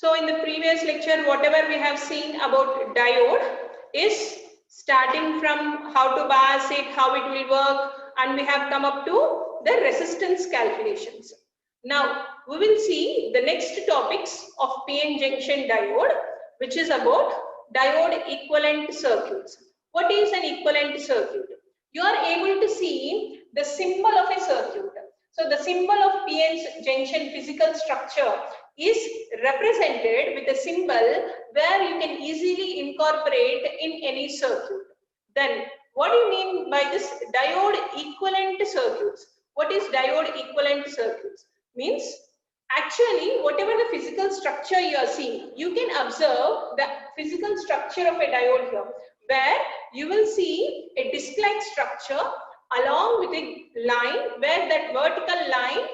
So in the previous lecture, whatever we have seen about diode is starting from how to bias it, how it will work, and we have come up to the resistance calculations. Now we will see the next topics of PN junction diode, which is about diode equivalent circuits. What is an equivalent circuit? You are able to see the symbol of a circuit. So the symbol of PN junction physical structure is represented with a symbol where you can easily incorporate in any circuit. Then what do you mean by this diode equivalent circuits? What is diode equivalent circuits? Means actually whatever the physical structure you are seeing, you can observe the physical structure of a diode here, where you will see a disc-like structure along with a line where that vertical line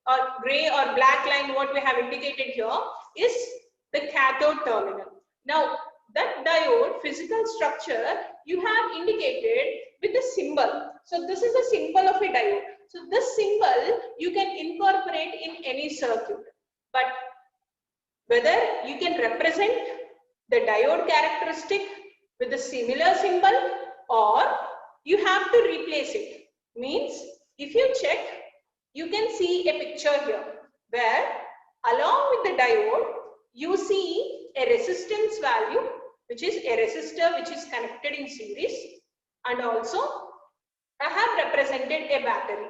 or gray or black line what we have indicated here is the cathode terminal. Now that diode physical structure you have indicated with a symbol. So this is a symbol of a diode. So this symbol you can incorporate in any circuit, but whether you can represent the diode characteristic with a similar symbol or you have to replace it. Means if you check, you can see a picture here where along with the diode you see a resistance value, which is a resistor which is connected in series, and also I have represented a battery.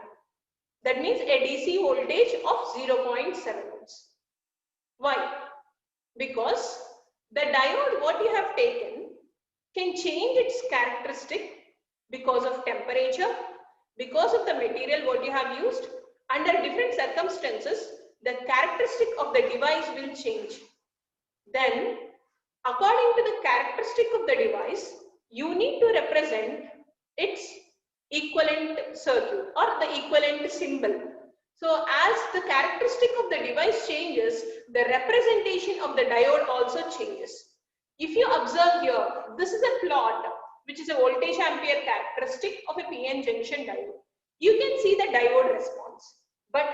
That means a DC voltage of 0.7 volts. Why? Because the diode what you have taken can change its characteristic because of temperature, because of the material what you have used. Under different circumstances, the characteristic of the device will change. Then, according to the characteristic of the device, you need to represent its equivalent circuit or the equivalent symbol. So, as the characteristic of the device changes, the representation of the diode also changes. If you observe here, this is a plot which is a voltage ampere characteristic of a PN junction diode. You can see the diode response, but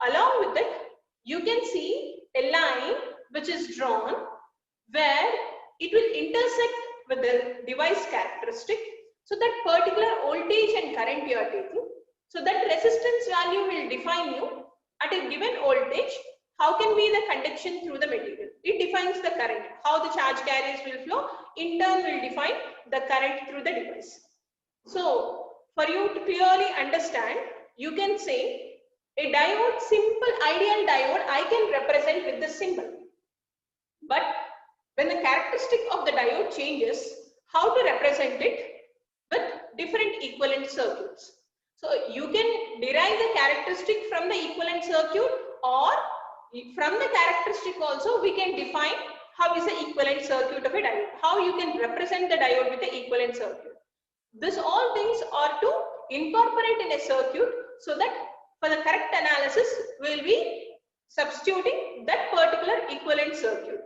along with it, you can see a line which is drawn where it will intersect with the device characteristic. So that particular voltage and current you are taking, so that resistance value will define you at a given voltage how can be the conduction through the material. It defines the current, how the charge carriers will flow, in turn will define the current through the device. So for you to clearly understand, you can say a diode, simple ideal diode I can represent with this symbol. But when the characteristic of the diode changes, how to represent it with different equivalent circuits. So you can derive the characteristic from the equivalent circuit, or from the characteristic also we can define how is the equivalent circuit of a diode, how you can represent the diode with the equivalent circuit. This all things are to incorporate in a circuit, so that for the correct analysis we will be substituting that particular equivalent circuit.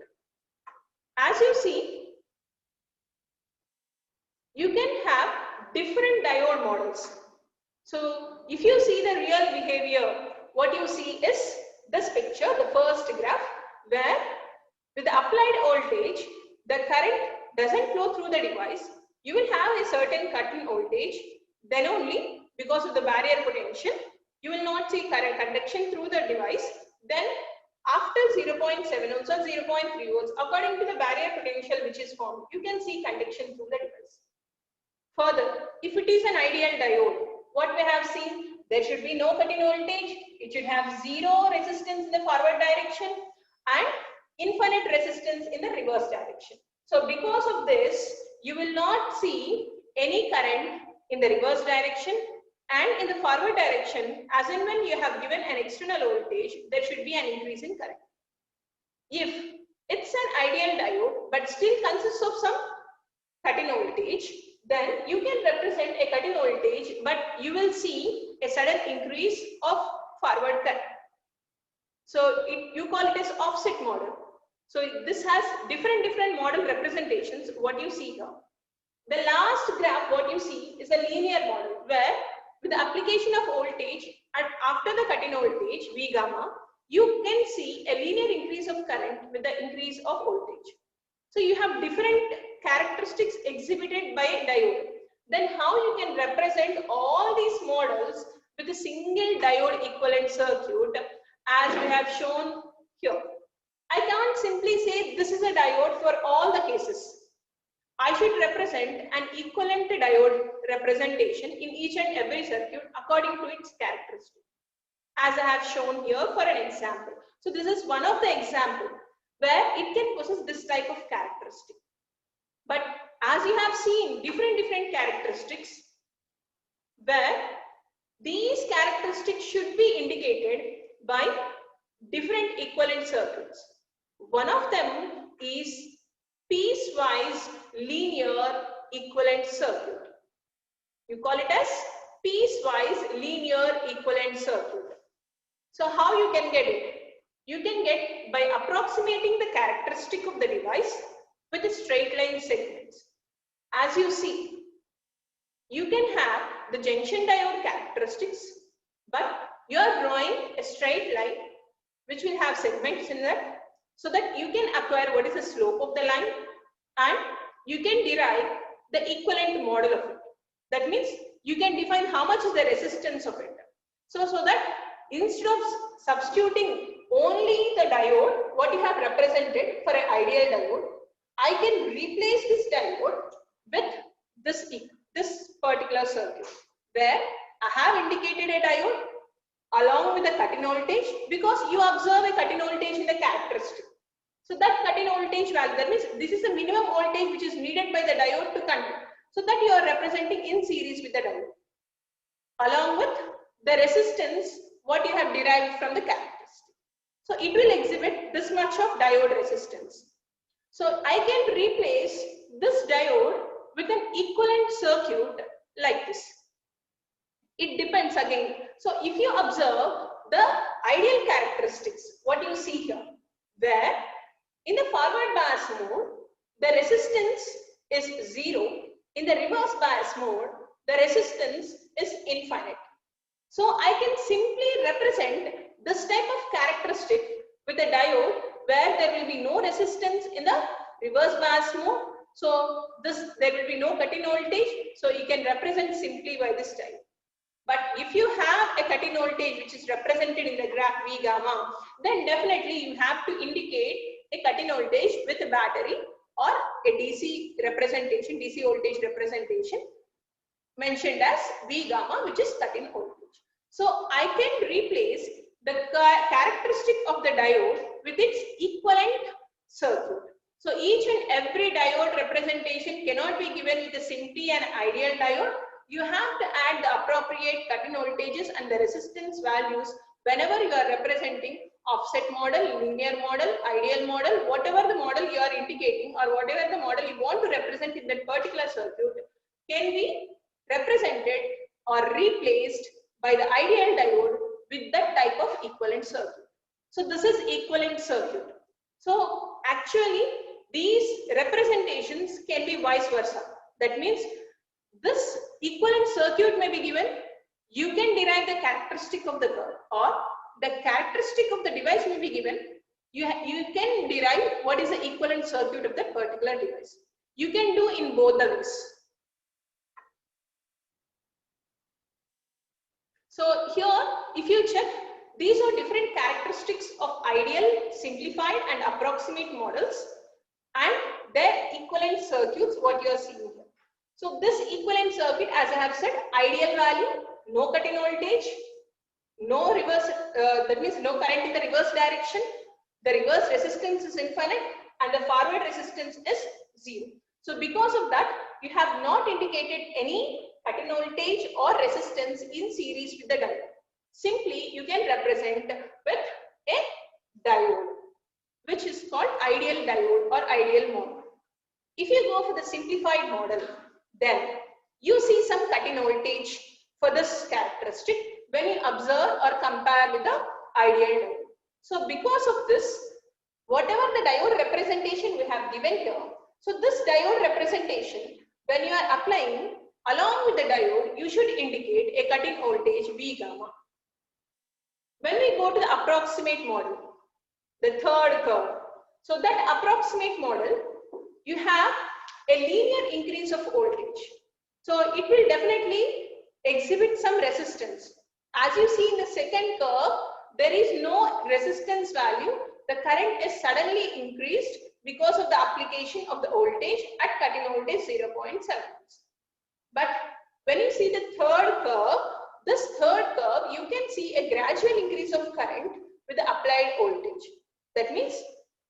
As you see, you can have different diode models. So if you see the real behavior, what you see is this picture, the first graph, where with the applied voltage, the current doesn't flow through the device. You will have a certain cut in voltage. Then only, because of the barrier potential, you will not see current conduction through the device. Then after 0.7 volts or 0.3 volts, according to the barrier potential which is formed, you can see conduction through the device. Further, if it is an ideal diode, what we have seen, there should be no cut in voltage. It should have zero resistance in the forward direction and infinite resistance in the reverse direction. So because of this, you will not see any current in the reverse direction, and in the forward direction, as and when you have given an external voltage, there should be an increase in current. If it's an ideal diode but still consists of some cut-in voltage, then you can represent a cut-in voltage, but you will see a sudden increase of forward current. So you call it as offset model. So this has different model representations, what you see here. The last graph, what you see is a linear model, where with the application of voltage and after the cut-in voltage V gamma, you can see a linear increase of current with the increase of voltage. So you have different characteristics exhibited by a diode. Then how you can represent all these models with a single diode equivalent circuit as we have shown here. I can't simply say this is a diode for all the cases. I should represent an equivalent diode representation in each and every circuit according to its characteristic, as I have shown here for an example. So this is one of the example where it can possess this type of characteristic. But as you have seen different characteristics where these characteristics should be indicated by different equivalent circuits. One of them is piecewise linear equivalent circuit. You call it as piecewise linear equivalent circuit. So how you can get it? You can get by approximating the characteristic of the device with a straight line segments. As you see, you can have the junction diode characteristics, but you are drawing a straight line which will have segments in that, so that you can acquire what is the slope of the line and you can derive the equivalent model of it. That means you can define how much is the resistance of it. So that instead of substituting only the diode, what you have represented for an ideal diode, I can replace this diode with this particular circuit, where I have indicated a diode along with the cut-in voltage, because you observe a cut-in voltage in the characteristic. So that cut-in voltage value, that means this is the minimum voltage which is needed by the diode to conduct. So that you are representing in series with the diode, along with the resistance what you have derived from the characteristic. So it will exhibit this much of diode resistance. So I can replace this diode with an equivalent circuit like this. It depends again. So if you observe the ideal characteristics, what you see here, where in the forward bias mode, the resistance is 0. In the reverse bias mode, the resistance is infinite. So I can simply represent this type of characteristic with a diode where there will be no resistance in the reverse bias mode. So there will be no cut-in voltage. So you can represent simply by this type. But if you have a cut-in voltage which is represented in the graph V gamma, then definitely you have to indicate a cut-in voltage with a battery or a DC representation, DC voltage representation mentioned as V gamma, which is cut-in voltage. So I can replace the characteristic of the diode with its equivalent circuit. So each and every diode representation cannot be given with a simply an ideal diode. You have to add the appropriate cut-in voltages and the resistance values whenever you are representing offset model, linear model, ideal model, whatever the model you are indicating or whatever the model you want to represent in that particular circuit can be represented or replaced by the ideal diode with that type of equivalent circuit. So this is equivalent circuit. So actually these representations can be vice versa. That means this equivalent circuit may be given, you can derive the characteristic of the curve, or the characteristic of the device may be given, you can derive what is the equivalent circuit of that particular device. You can do in both the ways. So here, if you check, these are different characteristics of ideal, simplified and approximate models and their equivalent circuits, what you are seeing here. So this equivalent circuit, as I have said, ideal value, no cut-in voltage, no reverse, that means no current in the reverse direction, the reverse resistance is infinite and the forward resistance is 0. So because of that, you have not indicated any cut-in voltage or resistance in series with the diode. Simply, you can represent with a diode, which is called ideal diode or ideal model. If you go for the simplified model, then you see some cut-in voltage for this characteristic when you observe or compare with the ideal diode. So because of this, whatever the diode representation we have given here, so this diode representation, when you are applying along with the diode, you should indicate a cut-in voltage V gamma. When we go to the approximate model, the third curve. So that approximate model, you have a linear increase of voltage. So it will definitely exhibit some resistance. As you see in the second curve, there is no resistance value. The current is suddenly increased because of the application of the voltage at cut-in voltage 0.7. But when you see the third curve, this third curve, you can see a gradual increase of current with the applied voltage. That means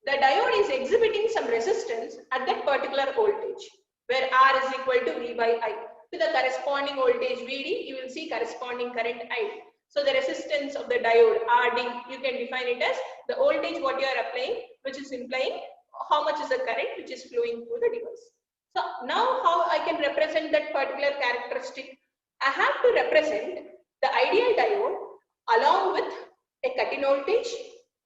the diode is exhibiting some resistance at that particular voltage, where R is equal to V by I. To the corresponding voltage VD, you will see corresponding current ID. So the resistance of the diode RD, you can define it as the voltage what you are applying, which is implying how much is the current which is flowing through the device. So now how I can represent that particular characteristic? I have to represent the ideal diode along with a cut-in voltage,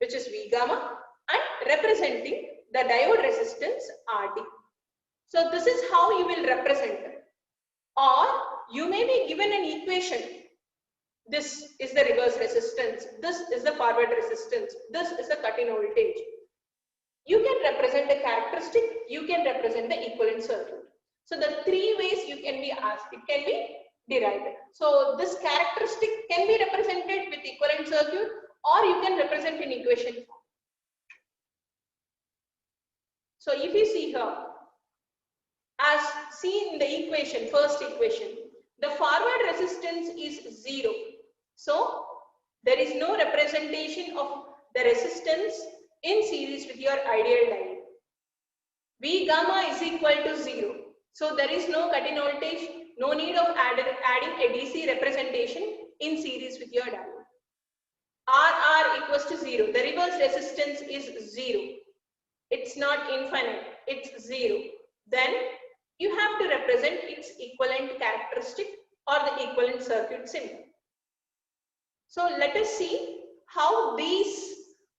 which is V gamma, and representing the diode resistance RD. So this is how you will represent it. Or you may be given an equation. This is the reverse resistance. This is the forward resistance. This is the cut-in voltage. You can represent a characteristic. You can represent the equivalent circuit. So the three ways you can be asked. It can be derived. So this characteristic can be represented with equivalent circuit, or you can represent in equation form. So if you see here, as seen in the equation, first equation, the forward resistance is 0. So there is no representation of the resistance in series with your ideal diode. V gamma is equal to 0. So there is no cut-in voltage, no need of adding a DC representation in series with your diode. RR equals to 0. The reverse resistance is 0. It's not infinite, it's 0. Then you have to represent its equivalent characteristic or the equivalent circuit symbol. So let us see how these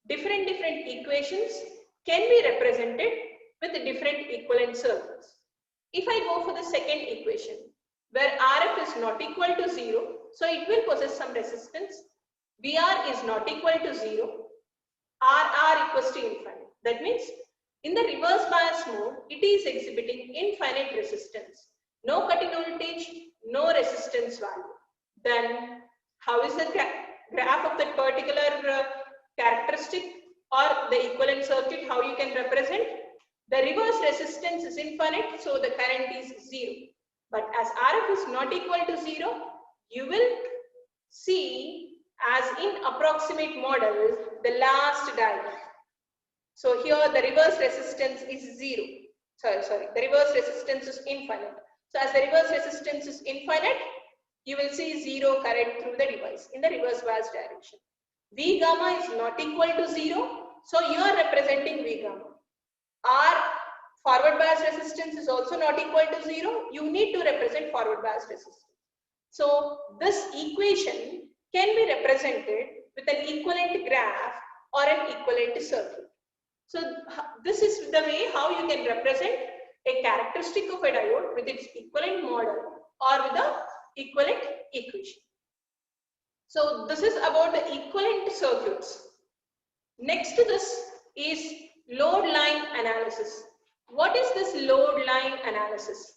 different equations can be represented with the different equivalent circuits. If I go for the second equation, where RF is not equal to 0, so it will possess some resistance. VR is not equal to 0. RR equals to infinite. That means in the reverse bias mode, it is exhibiting infinite resistance. No cut-in voltage, no resistance value. Then how is the graph of that particular characteristic or the equivalent circuit, how you can represent? The reverse resistance is infinite, so the current is 0. But as RF is not equal to 0, you will see as in approximate model, the last diagram. So here the reverse resistance is 0. The reverse resistance is infinite. So as the reverse resistance is infinite, you will see 0 current through the device in the reverse bias direction. V gamma is not equal to 0. So you are representing V gamma. R forward bias resistance is also not equal to 0. You need to represent forward bias resistance. So this equation can be represented with an equivalent graph or an equivalent circuit. So this is the way how you can represent a characteristic of a diode with its equivalent model or with the equivalent equation. So this is about the equivalent circuits. Next to this is load line analysis. What is this load line analysis?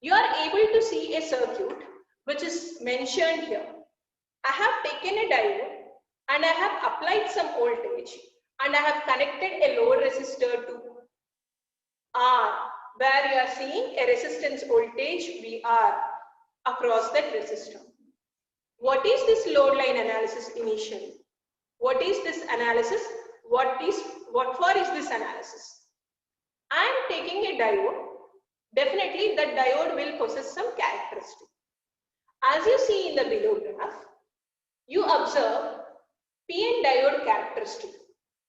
You are able to see a circuit which is mentioned here. I have taken a diode and I have applied some voltage and I have connected a load resistor to R, where you are seeing a resistance voltage VR across that resistor. What is this load line analysis initially? What is this analysis? What for is this analysis? I am taking a diode. Definitely that diode will possess some characteristic. As you see in the below graph, you observe PN diode characteristic.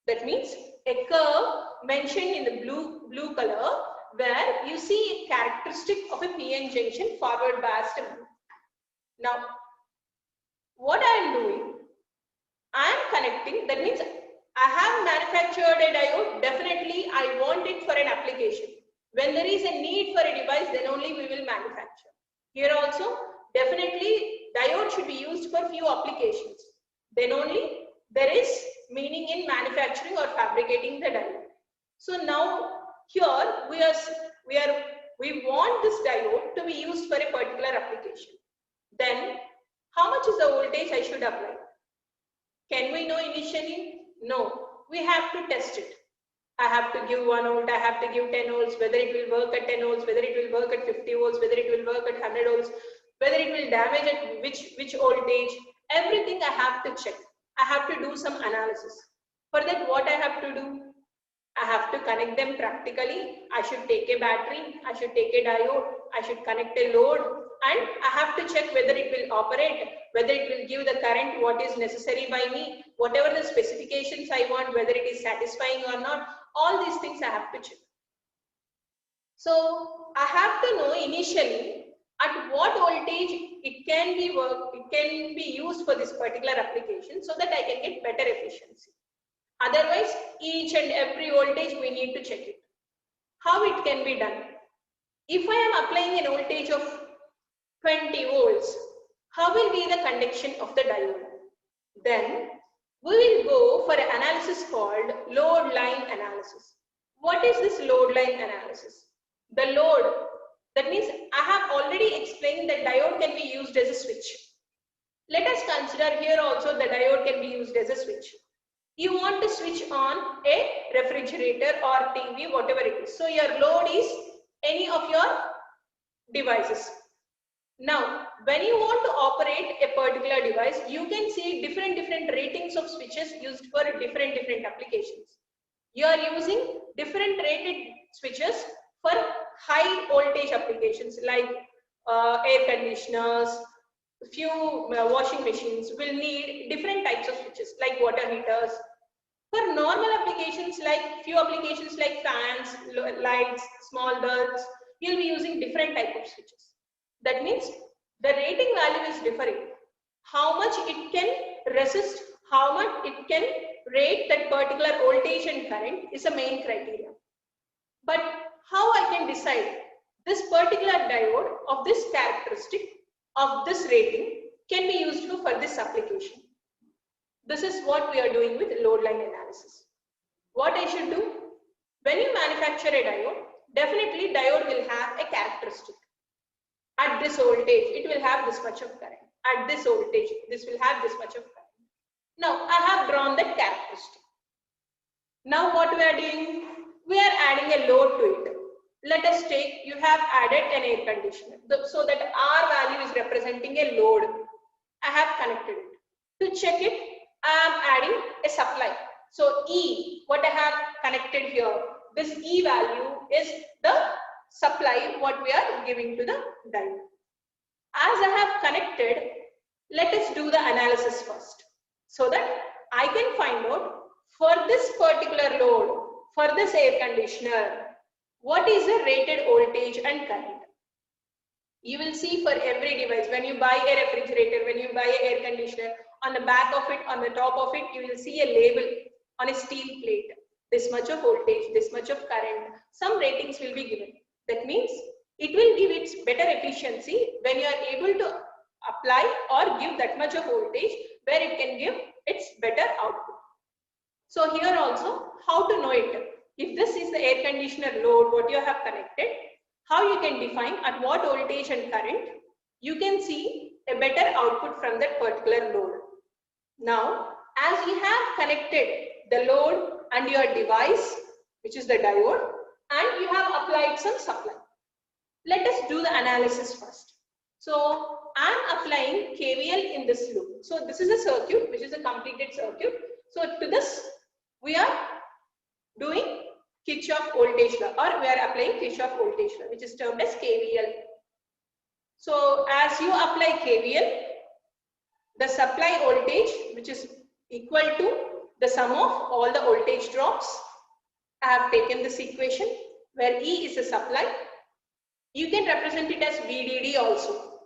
That means a curve mentioned in the blue color, where you see a characteristic of a PN junction forward biased mode. Now, what I am doing, I am connecting. That means I have manufactured a diode. Definitely, I want it for an application. When there is a need for a device, then only we will manufacture. Here also, definitely diode should be used for few applications. Then only there is meaning in manufacturing or fabricating the diode. So now here we want this diode to be used for a particular application. Then how much is the voltage I should apply? Can we know initially? No. We have to test it. I have to give 1 volt, I have to give 10 volts, whether it will work at 10 volts, whether it will work at 50 volts, whether it will work at 100 volts, whether it will damage at which voltage, everything I have to check. I have to do some analysis. For that, what I have to do? I have to connect them practically. I should take a battery, I should take a diode, I should connect a load, and I have to check whether it will operate, whether it will give the current what is necessary by me, whatever the specifications I want, whether it is satisfying or not. All these things I have to check. So I have to know initially at what voltage it can be used for this particular application, so that I can get better efficiency. Otherwise, each and every voltage we need to check it. How it can be done? If I am applying a voltage of 20 volts, how will be the conduction of the diode? Then we will go for an analysis called load line analysis. What is this load line analysis? The load, that means I have already explained that diode can be used as a switch. Let us consider here also the diode can be used as a switch. You want to switch on a refrigerator or TV, whatever it is. So your load is any of your devices. Now, when you want to operate a particular device, you can see different ratings of switches used for different applications. You are using different rated switches for high voltage applications like air conditioners. Few washing machines will need different types of switches like water heaters. For normal applications, like few applications like fans, lights, small bulbs, you'll be using different type of switches. That means the rating value is differing. How much it can resist, how much it can rate that particular voltage and current is a main criteria. But how I can decide this particular diode of this characteristic of this rating can be used for this application? This is what we are doing with load line analysis. What I should do? When you manufacture a diode, definitely diode will have a characteristic. At this voltage, it will have this much of current. At this voltage, this will have this much of current. Now, I have drawn that characteristic. Now, what we are doing? We are adding a load to it. Let us take, you have added an air conditioner. So that R value is representing a load. I have connected it. To check it, I am adding a supply. So E, what I have connected here, this E value is the supply what we are giving to the diode. As I have connected, let us do the analysis first, so that I can find out for this particular load, for this air conditioner, what is the rated voltage and current. You will see for every device, when you buy a refrigerator, when you buy an air conditioner, on the back of it, on the top of it, you will see a label on a steel plate. This much of voltage, this much of current, some ratings will be given. That means it will give its better efficiency when you are able to apply or give that much of voltage where it can give its better output. So here also, how to know it? If this is the air conditioner load, what you have connected, how you can define at what voltage and current, you can see a better output from that particular load. Now, as you have connected the load and your device, which is the diode, and you have applied some supply. Let us do the analysis first. So, I am applying KVL in this loop. So, this is a circuit, which is a completed circuit. So, to this, we are doing Kirchhoff voltage law, or we are applying Kirchhoff voltage law, which is termed as KVL. So, as you apply KVL, the supply voltage, which is equal to the sum of all the voltage drops. I have taken this equation where E is the supply. You can represent it as VDD also.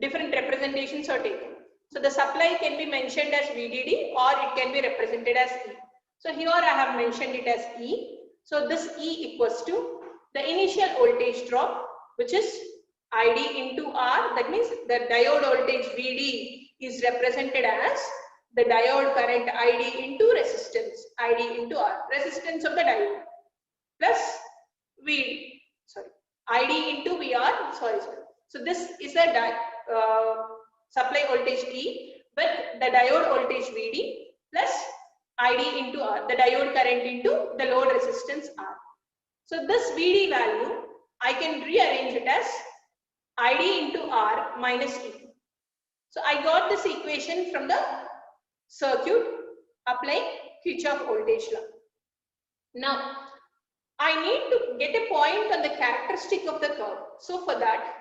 Different representations are taken. So the supply can be mentioned as VDD or it can be represented as E. So here I have mentioned it as E. So this E equals to the initial voltage drop, which is ID into R. That means the diode voltage VD is represented as the diode current ID into resistance, ID into R, resistance of the diode, plus V, sorry, ID into VR, sorry. So this is a supply voltage E with the diode voltage VD plus ID into R, the diode current into the load resistance R. So this VD value, I can rearrange it as ID into R minus E. So I got this equation from the circuit applying Kirchhoff voltage law. Now, I need to get a point on the characteristic of the curve. So for that,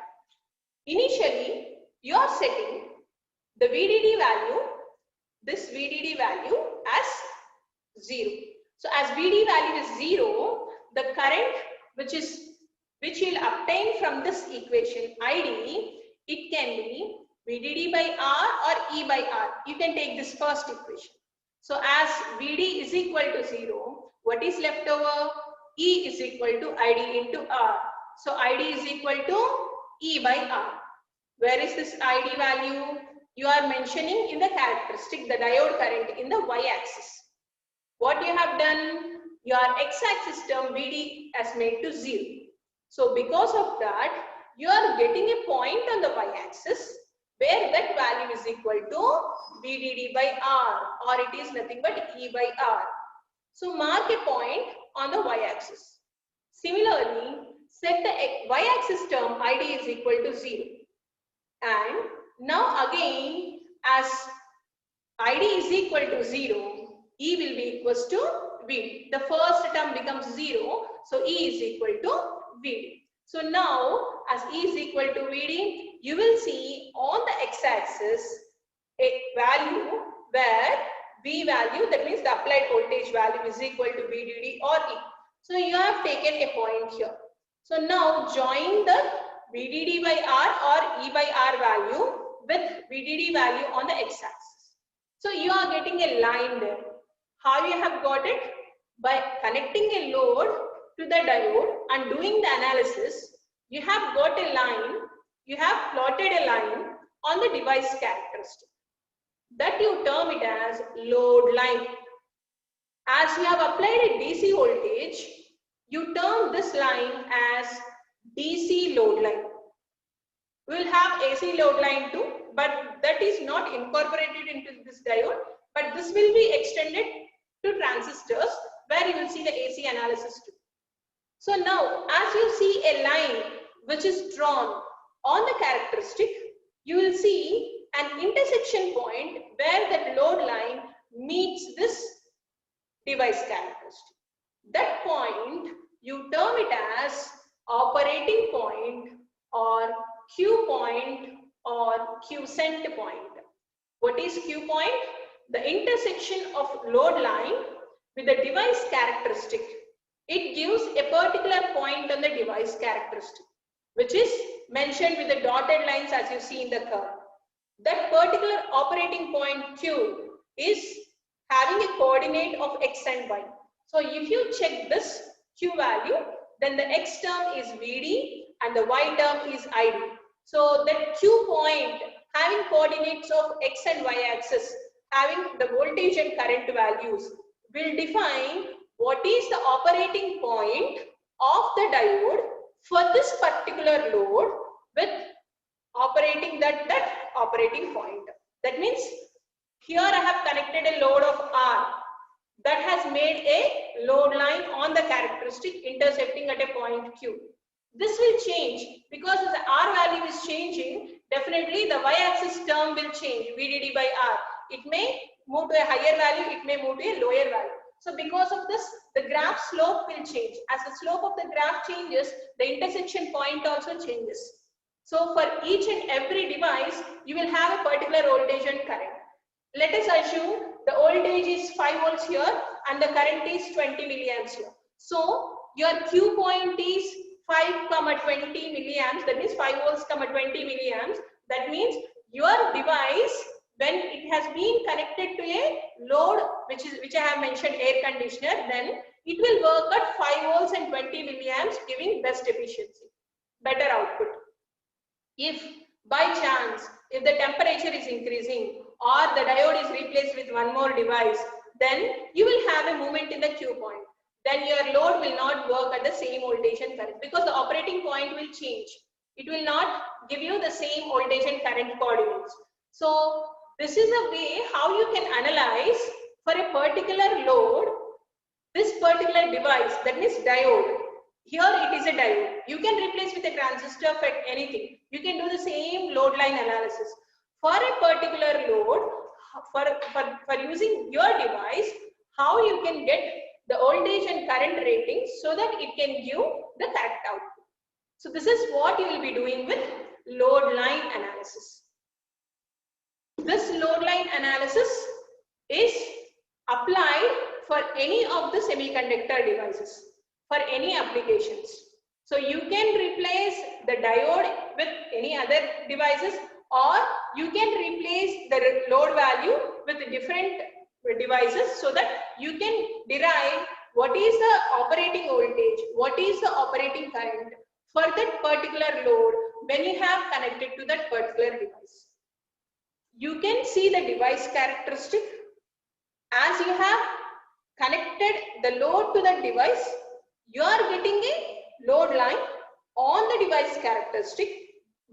initially you are setting the VDD value, this VDD value as 0. So as VD value is 0, the current which you'll obtain from this equation ID, it can be VDD by R or E by R. You can take this first equation. So as VD is equal to 0, what is left over? E is equal to ID into R. So ID is equal to E by R. Where is this ID value? You are mentioning in the characteristic, the diode current in the y-axis. What you have done? Your x-axis term VD has made to 0. So because of that, you are getting a point on the y-axis where that value is equal to VDD by R, or it is nothing but E by R. So mark a point on the y-axis. Similarly, set the y-axis term ID is equal to 0. And now again, as ID is equal to 0, E will be equals to VD. The first term becomes 0, so E is equal to VD. So now, as E is equal to VD, you will see on the x-axis a value where V value, that means the applied voltage value, is equal to VDD or E. So you have taken a point here. So now join the VDD by R or E by R value with VDD value on the x-axis. So you are getting a line there. How you have got it? By connecting a load to the diode and doing the analysis, you have got a line, you have plotted a line on the device characteristic. That you term it as load line. As you have applied a DC voltage, you term this line as DC load line. We will have AC load line too, but that is not incorporated into this diode, but this will be extended to transistors where you will see the AC analysis too. So now, as you see a line which is drawn on the characteristic, you will see an intersection point where that load line meets this device characteristic. That point, you term it as operating point or Q point or Q-cent point. What is Q point? The intersection of load line with the device characteristic. It gives a particular point on the device characteristic, which is mentioned with the dotted lines as you see in the curve. That particular operating point Q is having a coordinate of X and Y. So if you check this Q value, then the X term is VD and the Y term is ID. So that Q point having coordinates of X and Y axis, having the voltage and current values, will define what is the operating point of the diode for this particular load with operating that operating point. That means here I have connected a load of R that has made a load line on the characteristic intersecting at a point Q. This will change because the R value is changing. Definitely the y-axis term will change, VDD by R. It may move to a higher value, it may move to a lower value. So because of this, the graph slope will change. As the slope of the graph changes, the intersection point also changes. So for each and every device, you will have a particular voltage and current. Let us assume the voltage is 5 volts here and the current is 20 milliamps here. So your Q point is 5, 20 milliamps. That means 5 volts, 20 milliamps. That means your device, when it has been connected to a load, which I have mentioned, air conditioner, then it will work at 5 volts and 20 milliamps, giving best efficiency, better output. If by chance, if the temperature is increasing or the diode is replaced with one more device, then you will have a movement in the Q point. Then your load will not work at the same voltage and current because the operating point will change. It will not give you the same voltage and current coordinates. So this is a way how you can analyze for a particular load, this particular device, that means diode. Here it is a diode. You can replace with a transistor for anything. You can do the same load line analysis. For a particular load, for using your device, how you can get the voltage and current rating so that it can give the correct output. So this is what you will be doing with load line analysis. This load line analysis is applied for any of the semiconductor devices, for any applications. So you can replace the diode with any other devices, or you can replace the load value with different devices so that you can derive what is the operating voltage, what is the operating current for that particular load when you have connected to that particular device. You can see the device characteristic. As you have connected the load to that device, you are getting a load line on the device characteristic,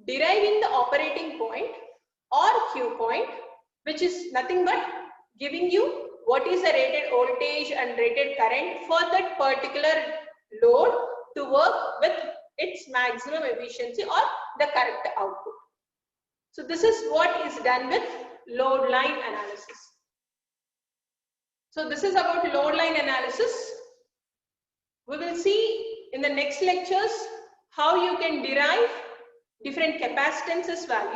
deriving the operating point or Q point, which is nothing but giving you what is the rated voltage and rated current for that particular load to work with its maximum efficiency or the correct output. So this is what is done with load line analysis. So this is about load line analysis. We will see in the next lectures how you can derive different capacitances values.